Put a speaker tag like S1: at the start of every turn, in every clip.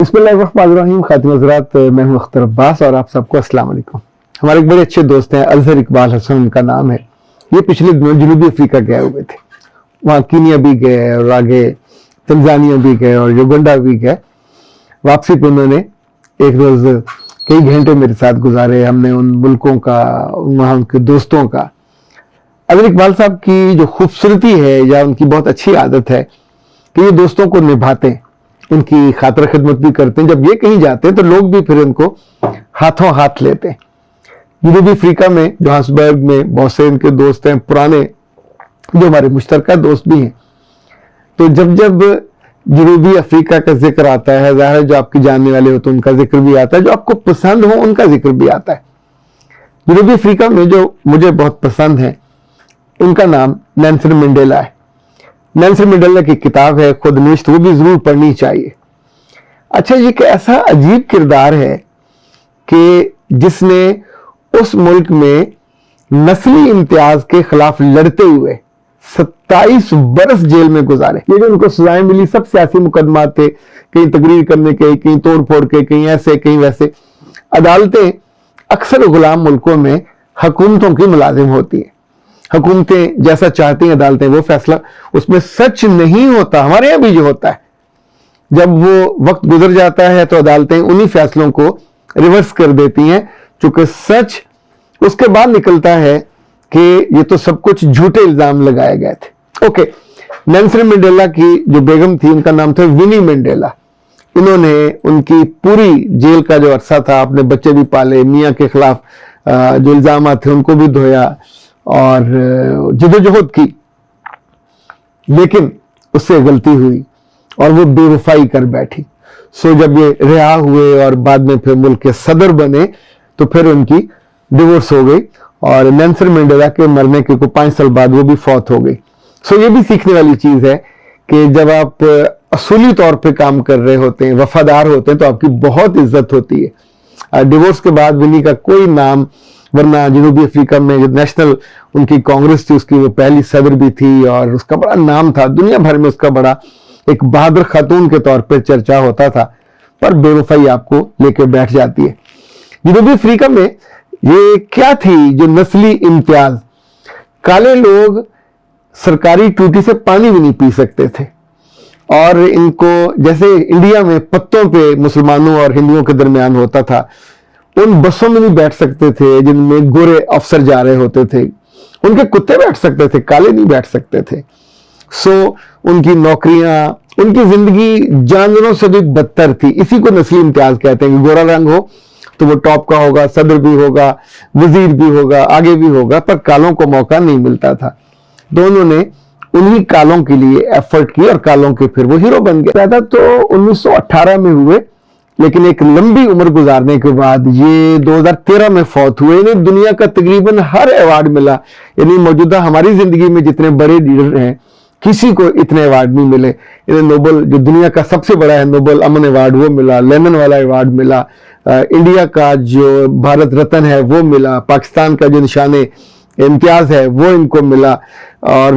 S1: बिस्मिल्लाहिर्रहमानिर्रहीम। खातिन हज़रात, मैं हूं अख्तर अब्बास और आप सबको अस्सलाम वालेकुम। हमारे एक बड़े अच्छे दोस्त हैं अजहर इकबाल हसन, उनका नाम है। ये पिछले दिनों जनूबी अफ्रीका गए हुए थे, वहाँ कीनिया भी गए और आगे तंजानिया भी गए और युगांडा भी गए। वापसी पर उन्होंने एक रोज कई घंटे मेरे साथ गुजारे। हमने उन मुल्कों का, वहाँ उनके दोस्तों का, अजहर इकबाल साहब की जो खूबसूरती है या उनकी बहुत अच्छी आदत है कि ये दोस्तों को निभाते हैं, उनकी खातिर खिदमत भी करते हैं। जब ये कहीं जाते हैं तो लोग भी फिर उनको हाथों हाथ लेते हैं। जनूबी अफ्रीका में जोहान्सबर्ग में बहुत से इनके दोस्त हैं पुराने, जो हमारे मुश्तरका दोस्त भी हैं। तो जब जब जनूबी अफ्रीका का जिक्र आता है, ज़ाहिर है जो आपके जानने वाले हो तो उनका जिक्र भी आता है, जो आपको पसंद हो उनका जिक्र भी आता है। जनूबी अफ्रीका में जो मुझे बहुत पसंद है, उनका नाम नेल्सन मंडेला है। नेल्सन मंडेला की किताब है खुदनिश्त, वो भी जरूर पढ़नी चाहिए। अच्छा, ये एक ऐसा अजीब किरदार है कि जिसने उस मुल्क में नस्ली इम्तियाज के खिलाफ लड़ते हुए 27 बरस जेल में गुजारे। ये जो उनको सजाएं मिली सब सियासी मुकदमात थे, कहीं तकरीर करने के, कहीं तोड़ फोड़ के, कहीं ऐसे कहीं वैसे। अदालतें अक्सर गुलाम मुल्कों में हुकूमतों की मुलाजिम होती है। हुकूमतें जैसा चाहती हैं अदालतें वो फैसला, उसमें सच नहीं होता। हमारे यहाँ भी जो होता है, जब वो वक्त गुजर जाता है तो अदालतें उन्हीं फैसलों को रिवर्स कर देती हैं, चूंकि सच उसके बाद निकलता है कि ये तो सब कुछ झूठे इल्जाम लगाए गए थे। ओके, नेल्सन मंडेला की जो बेगम थी उनका नाम था विनी मंडेला। इन्होंने उनकी पूरी जेल का जो अरसा था, अपने बच्चे भी पाले, मियाँ के खिलाफ जो इल्जाम थे उनको भी धोया और जदोजहद की, लेकिन उससे गलती हुई और वो बेवफाई कर बैठी। सो जब ये रिहा हुए और बाद में फिर मुल्क के सदर बने तो फिर उनकी डिवोर्स हो गई और नेल्सन मंडेला के मरने के 5 साल बाद वो भी फौत हो गई। सो ये भी सीखने वाली चीज है कि जब आप असूली तौर पे काम कर रहे होते हैं, वफादार होते हैं, तो आपकी बहुत इज्जत होती है। डिवोर्स के बाद विनी का कोई नाम, वरना जनूबी अफ्रीका में जो नेशनल उनकी कांग्रेस थी उसकी वो पहली सदर भी थी और उसका बड़ा नाम था, दुनिया भर में उसका बड़ा एक बहादुर खातून के तौर पे चर्चा होता था। पर बेवफाई आपको लेकर बैठ जाती है। जनूबी अफ्रीका में ये क्या थी जो नस्ली इम्तियाज, काले लोग सरकारी टूटी से पानी भी नहीं पी सकते थे और इनको, जैसे इंडिया में पत्तों पे मुसलमानों और हिंदुओं के दरमियान होता था, उन बसों में नहीं बैठ सकते थे जिनमें गोरे अफसर जा रहे होते थे। उनके कुत्ते बैठ सकते थे, काले नहीं बैठ सकते थे। सो उनकी नौकरियां, उनकी जिंदगी जानवरों से भी बदतर थी। इसी को नस्ली इम्तियाज कहते हैं कि गोरा रंग हो तो वो टॉप का होगा, सदर भी होगा, वजीर भी होगा, आगे भी होगा, पर कालों को मौका नहीं मिलता था। दोनों ने उन्हीं कालों के लिए एफर्ट की और कालों के फिर वो हीरो बन गए। पैदा तो 1918 में हुए, लेकिन एक लंबी उम्र गुजारने के बाद ये 2013 में फौत हुए। इन्हें दुनिया का तकरीबन हर अवार्ड मिला। यानी मौजूदा हमारी जिंदगी में जितने बड़े लीडर हैं, किसी को इतने अवार्ड नहीं मिले। इन्हें नोबल, जो दुनिया का सबसे बड़ा है नोबल अमन अवार्ड, वो मिला। लेनिन वाला अवार्ड मिला। इंडिया का जो भारत रत्न है वो मिला। पाकिस्तान का जो निशाने इम्तियाज है वो इनको मिला। और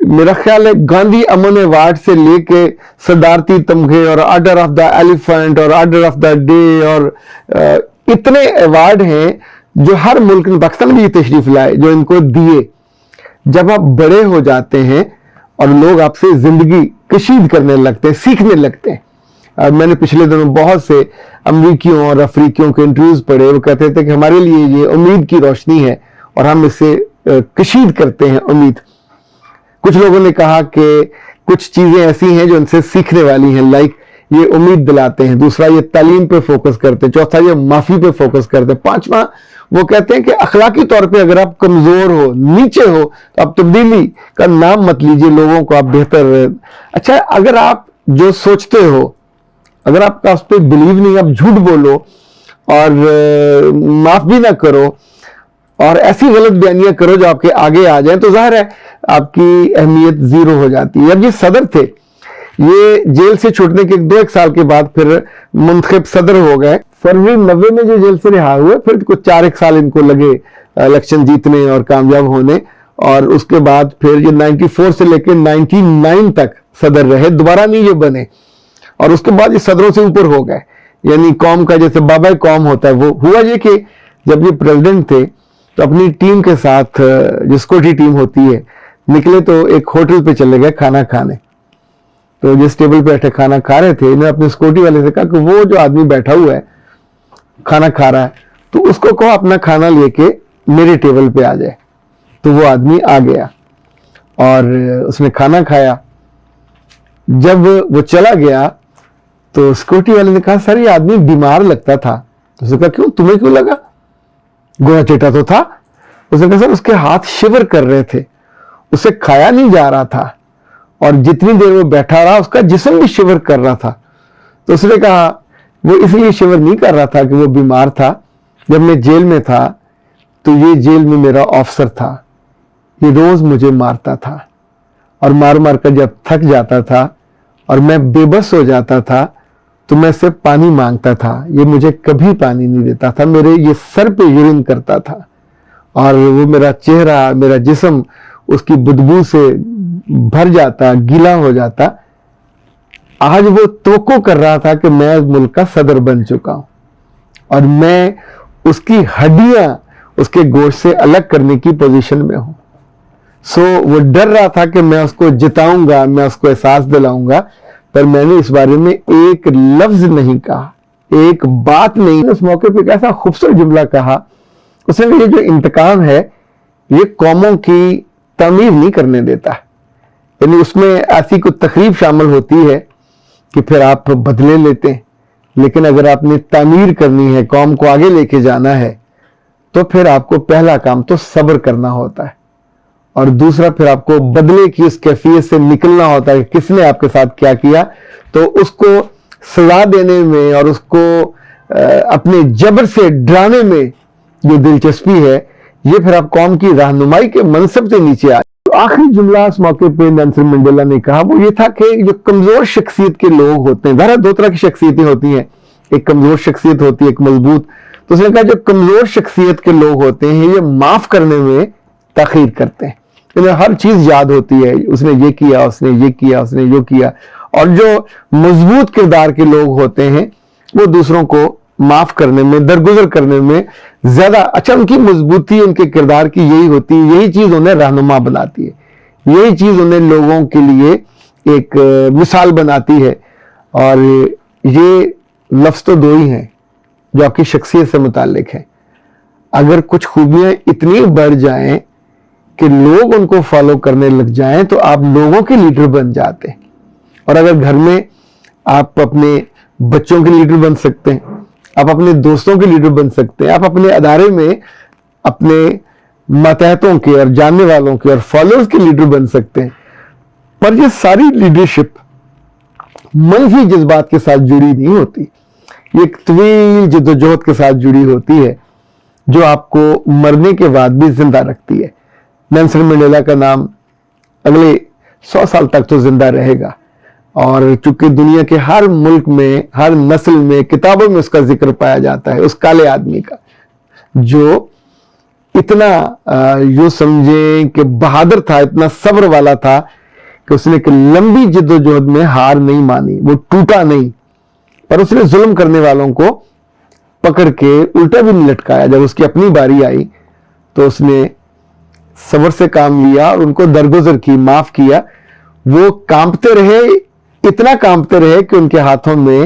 S1: मेरा ख्याल है गांधी अमन अवार्ड से लेके सदारती तमगे और ऑर्डर ऑफ द एलिफेंट और ऑर्डर ऑफ द डे और इतने अवार्ड हैं जो हर मुल्क ने, पाकिस्तान भी तशरीफ लाए, जो इनको दिए। जब आप बड़े हो जाते हैं और लोग आपसे जिंदगी कशीद करने लगते हैं, सीखने लगते हैं। मैंने पिछले दिनों बहुत से अमरीकियों और अफ्रीकियों के इंटरव्यूज पढ़े। वो कहते थे कि हमारे लिए ये उम्मीद की रोशनी है और हम इससे कशीद करते हैं उम्मीद। कुछ लोगों ने कहा कि कुछ चीजें ऐसी हैं जो इनसे सीखने वाली हैं, लाइक ये उम्मीद दिलाते हैं। दूसरा, ये तालीम पे फोकस करते हैं। चौथा, ये माफी पे फोकस करते हैं। पांचवा, वो कहते हैं कि अखलाकी तौर पे अगर आप कमजोर हो, नीचे हो, तो आप तब्दीली का नाम मत लीजिए, लोगों को आप बेहतर। अच्छा, अगर आप जो सोचते हो, अगर आपका उस पर बिलीव नहीं, आप झूठ बोलो और माफ भी ना करो और ऐसी गलत बयानियां करो जो आपके आगे आ जाए, तो जाहिर है आपकी अहमियत जीरो हो जाती है। अब ये सदर थे, ये जेल से छूटने के 2-1 साल के बाद फिर मुंतखब सदर हो गए। फरवरी 90 में जो जेल से रिहा हुए, फिर कुछ 4-1 साल इनको लगे इलेक्शन जीतने और कामयाब होने, और उसके बाद फिर ये 94 से लेकर 99 तक सदर रहे, दोबारा नहीं ये बने। اور اس کے بعد یہ صدروں سے اوپر ہو گئے، یعنی قوم کا جیسے بابا قوم ہوتا ہے وہ ہوا۔ یہ کہ جب یہ پریزیڈنٹ تھے تو اپنی ٹیم کے ساتھ، جو سیکورٹی ٹیم ہوتی ہے، نکلے تو ایک ہوٹل پہ چلے گئے کھانا کھانے۔ تو جس ٹیبل پہ بیٹھے کھانا کھا رہے تھے، انہوں نے اپنے سیکورٹی والے سے کہا کہ وہ جو آدمی بیٹھا ہوا ہے کھانا کھا رہا ہے تو اس کو کہو اپنا کھانا لے کے میرے ٹیبل پہ آ جائے۔ تو وہ آدمی آ گیا اور اس نے کھانا کھایا۔ جب وہ چلا گیا تو سیکورٹی والے نے کہا سر یہ آدمی بیمار لگتا تھا۔ اس نے کہا کیوں، تمہیں کیوں لگا؟ گویا چیٹا تو تھا۔ اس نے کہا سر اس کے ہاتھ شیور کر رہے تھے، اسے کھایا نہیں جا رہا تھا، اور جتنی دیر وہ بیٹھا رہا اس کا جسم بھی شیور کر رہا تھا۔ تو اس نے کہا وہ اس لیے شیور نہیں کر رہا تھا کہ وہ بیمار تھا، جب میں جیل میں تھا تو یہ جیل میں میرا آفسر تھا، یہ روز مجھے مارتا تھا، اور مار مار کر جب تھک جاتا تھا اور میں بے بس ہو جاتا تھا تو میں سے پانی مانگتا تھا، یہ مجھے کبھی پانی نہیں دیتا تھا، میرے یہ سر پہ یورین کرتا تھا، اور وہ میرا چہرہ، میرا جسم اس کی بدبو سے بھر جاتا، گیلا ہو جاتا۔ آج وہ توقع کر رہا تھا کہ میں ملک کا صدر بن چکا ہوں، اور میں اس کی ہڈیاں اس کے گوشت سے الگ کرنے کی پوزیشن میں ہوں۔ سو وہ ڈر رہا تھا کہ میں اس کو جتاؤں گا، میں اس کو احساس دلاؤں گا، پر میں نے اس بارے میں ایک لفظ نہیں کہا، ایک بات نہیں۔ اس موقع پہ ایسا خوبصورت جملہ کہا، اس نے یہ جو انتقام ہے یہ قوموں کی تعمیر نہیں کرنے دیتا، یعنی اس میں ایسی کوئی تقریب شامل ہوتی ہے کہ پھر آپ بدلے لیتے ہیں، لیکن اگر آپ نے تعمیر کرنی ہے، قوم کو آگے لے کے جانا ہے، تو پھر آپ کو پہلا کام تو صبر کرنا ہوتا ہے، اور دوسرا پھر آپ کو بدلے کی اس کیفیت سے نکلنا ہوتا ہے کہ کس نے آپ کے ساتھ کیا کیا، تو اس کو سزا دینے میں اور اس کو اپنے جبر سے ڈرانے میں جو دلچسپی ہے، یہ پھر آپ قوم کی رہنمائی کے منصب سے نیچے آئے۔ تو آخری جملہ اس موقع پہ نیلسن منڈیلا نے کہا وہ یہ تھا کہ جو کمزور شخصیت کے لوگ ہوتے ہیں، ظاہر دو طرح کی شخصیتیں ہوتی ہیں، ایک کمزور شخصیت ہوتی ہے، ایک مضبوط۔ تو اس نے کہا جو کمزور شخصیت کے لوگ ہوتے ہیں یہ معاف کرنے میں تاخیر کرتے ہیں، انہیں ہر چیز یاد ہوتی ہے، اس نے یہ کیا، اس نے یہ کیا، اس نے یہ کیا۔ اور جو مضبوط کردار کے لوگ ہوتے ہیں وہ دوسروں کو معاف کرنے میں، درگزر کرنے میں زیادہ اچھا، ان کی مضبوطی ان کے کردار کی یہی ہوتی ہے، یہی چیز انہیں رہنما بناتی ہے، یہی چیز انہیں لوگوں کے لیے ایک مثال بناتی ہے۔ اور یہ لفظ تو دو ہی ہیں جو آپ کی شخصیت سے متعلق ہیں۔ اگر کچھ خوبیاں اتنی بڑھ جائیں کہ لوگ ان کو فالو کرنے لگ جائیں تو آپ لوگوں کے لیڈر بن جاتے ہیں، اور اگر گھر میں آپ اپنے بچوں کے لیڈر بن سکتے ہیں، آپ اپنے دوستوں کے لیڈر بن سکتے ہیں، آپ اپنے ادارے میں اپنے ماتحتوں کے اور جاننے والوں کے اور فالوورز کے لیڈر بن سکتے ہیں، پر یہ ساری لیڈرشپ منفی جذبات کے ساتھ جڑی نہیں ہوتی، یہ ایک طویل جدوجہد کے ساتھ جڑی ہوتی ہے جو آپ کو مرنے کے بعد بھی زندہ رکھتی ہے۔ نیلسن منڈیلا کا نام اگلے 100 سال تک تو زندہ رہے گا، اور چونکہ دنیا کے ہر ملک میں، ہر نسل میں، کتابوں میں اس کا ذکر پایا جاتا ہے، اس کالے آدمی کا جو اتنا یوں سمجھیں کہ بہادر تھا، اتنا صبر والا تھا کہ اس نے ایک لمبی جدوجہد میں ہار نہیں مانی، وہ ٹوٹا نہیں، پر اس نے ظلم کرنے والوں کو پکڑ کے الٹا بھی نہیں لٹکایا۔ جب اس کی اپنی باری آئی تو اس نے صبر سے کام لیا اور ان کو درگزر کی، معاف کیا۔ وہ کانپتے رہے، اتنا کانپتے رہے کہ ان کے ہاتھوں میں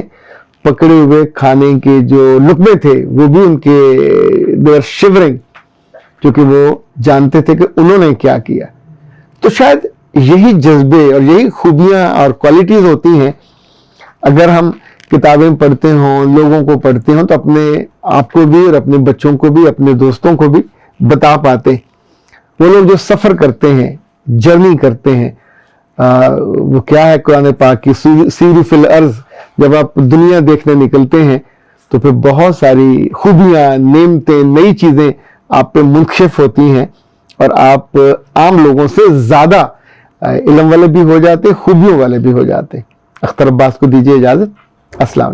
S1: پکڑے ہوئے کھانے کے جو لقمے تھے وہ بھی ان کے they were shivering، کیونکہ وہ جانتے تھے کہ انہوں نے کیا کیا۔ تو شاید یہی جذبے اور یہی خوبیاں اور کوالٹیز ہوتی ہیں، اگر ہم کتابیں پڑھتے ہوں، لوگوں کو پڑھتے ہوں، تو اپنے آپ کو بھی اور اپنے بچوں کو بھی، اپنے دوستوں کو بھی بتا پاتے ہیں۔ وہ لوگ جو سفر کرتے ہیں، جرنی کرتے ہیں، وہ کیا ہے قرآن پاک کی سیروا فی الارض، جب آپ دنیا دیکھنے نکلتے ہیں تو پھر بہت ساری خوبیاں، نعمتیں، نئی چیزیں آپ پہ منکشف ہوتی ہیں، اور آپ عام لوگوں سے زیادہ علم والے بھی ہو جاتے، خوبیوں والے بھی ہو جاتے۔ اختر عباس کو دیجیے اجازت۔ السلام علیکم۔